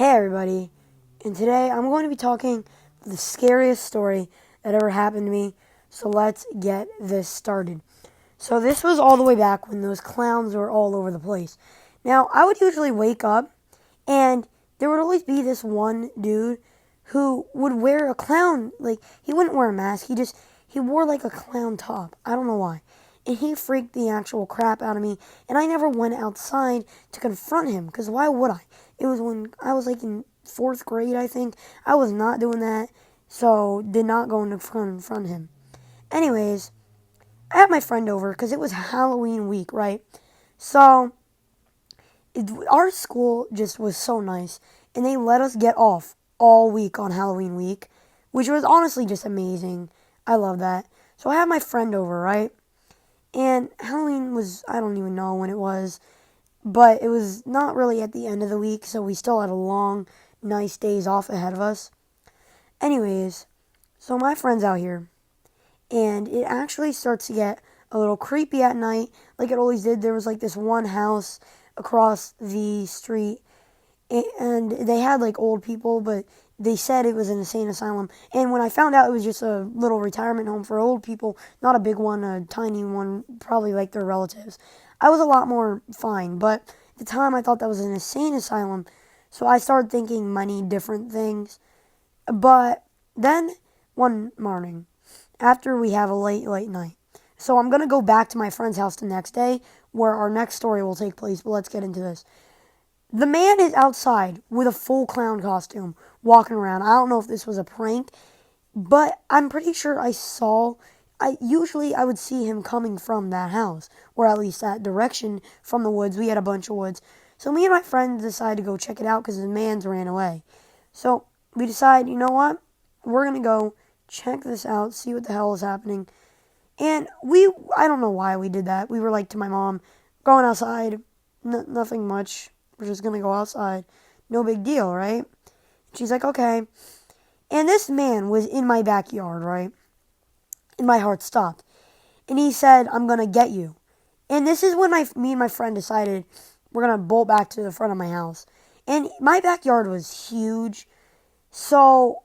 Hey everybody, and today I'm going to be talking the scariest story that ever happened to me, so let's get this started. So this was all the way back when those clowns were all over the place. Now, I would usually wake up, and there would always be this one dude who would wear a clown, like, he wouldn't wear a mask, he wore like a clown top, I don't know why. And he freaked the actual crap out of me, and I never went outside to confront him, because why would I? It was when I was like in 4th grade, I think. I was not doing that, so did not go in front of him. Anyways, I had my friend over because it was Halloween week, right? So our school just was so nice, and they let us get off all week on Halloween week, which was honestly just amazing. I love that. So I had my friend over, right? And Halloween was, I don't even know when it was, but it was not really at the end of the week, so we still had a long, nice days off ahead of us. Anyways, so my friend's out here, and it actually starts to get a little creepy at night, like it always did. There was like this one house across the street, and they had like old people, but they said it was an insane asylum. And when I found out it was just a little retirement home for old people, not a big one, a tiny one, probably like their relatives, I was a lot more fine. But at the time, I thought that was an insane asylum, so I started thinking many different things. But then one morning, after we have a late night, so I'm gonna go back to my friend's house the next day, where our next story will take place. But let's get into this. The man is outside with a full clown costume, walking around. I don't know if this was a prank, but I'm pretty sure I would see him coming from that house, or at least that direction from the woods. We had a bunch of woods. So me and my friend decided to go check it out because the man's ran away. So we decide, you know what? We're going to go check this out, see what the hell is happening. And I don't know why we did that. We were like to my mom, going outside, nothing much. We're just going to go outside. No big deal, right? She's like, okay. And this man was in my backyard, right? And my heart stopped. And he said, I'm going to get you. And this is when me and my friend decided we're going to bolt back to the front of my house. And my backyard was huge. So,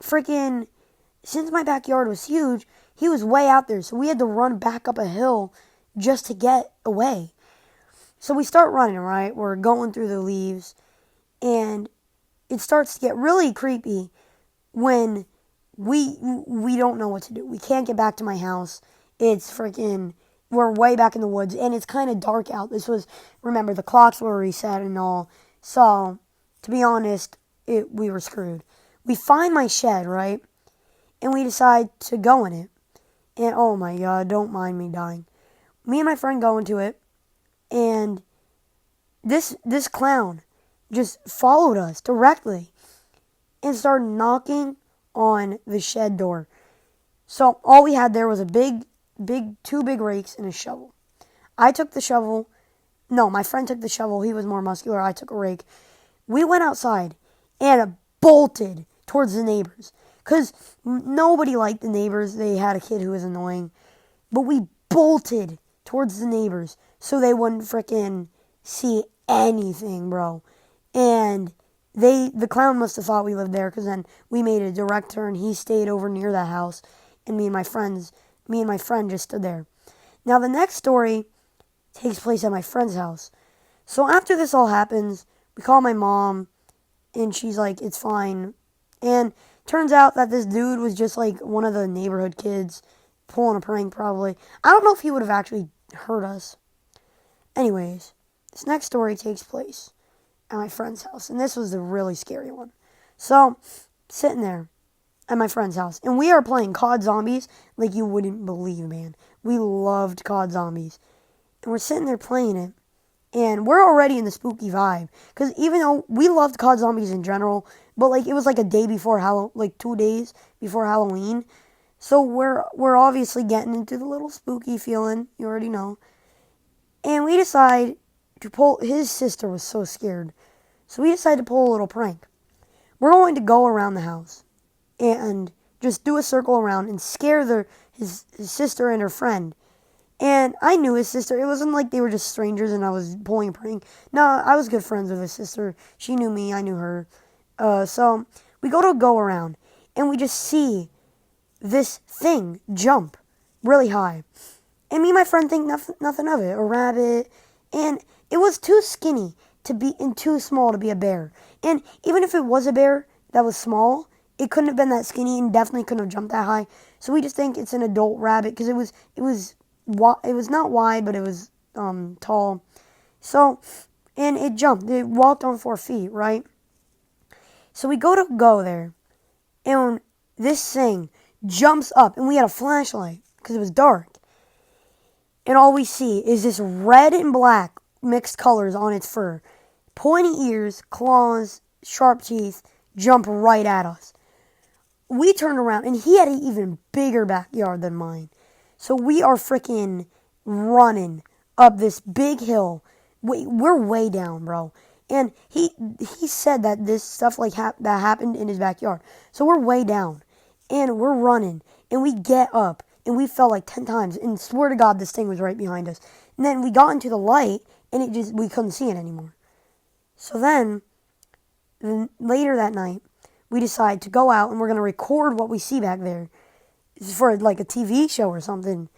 since my backyard was huge, he was way out there. So we had to run back up a hill just to get away. So we start running, right? We're going through the leaves. And it starts to get really creepy when we don't know what to do. We can't get back to my house. We're way back in the woods, and it's kind of dark out. Remember, the clocks were reset and all. So, to be honest, we were screwed. We find my shed, right? And we decide to go in it. And oh my God, don't mind me dying. Me and my friend go into it, and this clown just followed us directly and started knocking on the shed door. So all we had there was two big rakes and a shovel. I took the shovel. No, my friend took the shovel. He was more muscular. I took a rake. We went outside and bolted towards the neighbors because nobody liked the neighbors. They had a kid who was annoying. But we bolted towards the neighbors so they wouldn't frickin' see anything, bro. And the clown must have thought we lived there because then we made a direct turn. He stayed over near that house, and me and my friend just stood there. Now the next story takes place at my friend's house. So after this all happens, we call my mom, and she's like, it's fine. And turns out that this dude was just like one of the neighborhood kids pulling a prank probably. I don't know if he would have actually hurt us. Anyways, this next story takes place at my friend's house, and this was the really scary one. So, sitting there at my friend's house, and we are playing COD Zombies like you wouldn't believe, man. We loved COD Zombies, and we're sitting there playing it, and we're already in the spooky vibe, because even though we loved COD Zombies in general, but like it was like a day before like 2 days before Halloween, so we're obviously getting into the little spooky feeling, you already know, and we decide to pull. His sister was so scared, so we decided to pull a little prank. We're going to go around the house and just do a circle around and scare his sister and her friend. And I knew his sister. It wasn't like they were just strangers and I was pulling a prank. No, I was good friends with his sister. She knew me, I knew her. So we go around and we just see this thing jump really high. And me and my friend think nothing of it, a rabbit. And it was too skinny to be and too small to be a bear. And even if it was a bear that was small, it couldn't have been that skinny and definitely couldn't have jumped that high. So we just think it's an adult rabbit because it was not wide, but it was tall. So, and it jumped. It walked on 4 feet, right? So we go there, and this thing jumps up, and we had a flashlight because it was dark. And all we see is this red and black mixed colors on its fur. Pointy ears, claws, sharp teeth, jump right at us. We turned around, and he had an even bigger backyard than mine. So we are freaking running up this big hill. We're way down, bro. And he said that this stuff like that happened in his backyard. So we're way down, and we're running, and we get up, and we fell like 10 times. And swear to God, this thing was right behind us. And then we got into the light, and we couldn't see it anymore. So then later that night, we decide to go out, and we're gonna record what we see back there for like a TV show or something.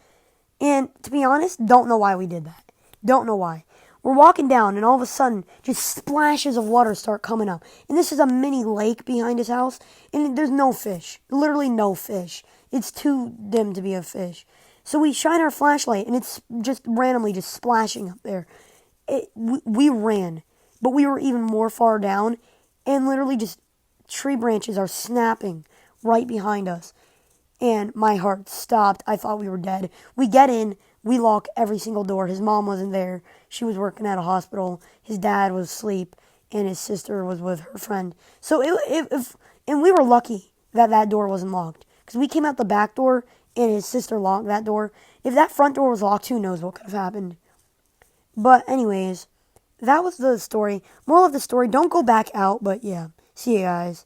And to be honest, don't know why we did that. Don't know why. We're walking down, and all of a sudden, just splashes of water start coming up. And this is a mini lake behind his house, and there's no fish. Literally no fish. It's too dim to be a fish. So we shine our flashlight, and it's just randomly just splashing up there. We ran, but we were even more far down, and literally just tree branches are snapping right behind us. And my heart stopped. I thought we were dead. We get in. We lock every single door. His mom wasn't there. She was working at a hospital. His dad was asleep, and his sister was with her friend. So and we were lucky that door wasn't locked, because we came out the back door, and his sister locked that door. If that front door was locked, who knows what could have happened. But anyways, that was the story. Moral of the story: don't go back out. But yeah, see you guys.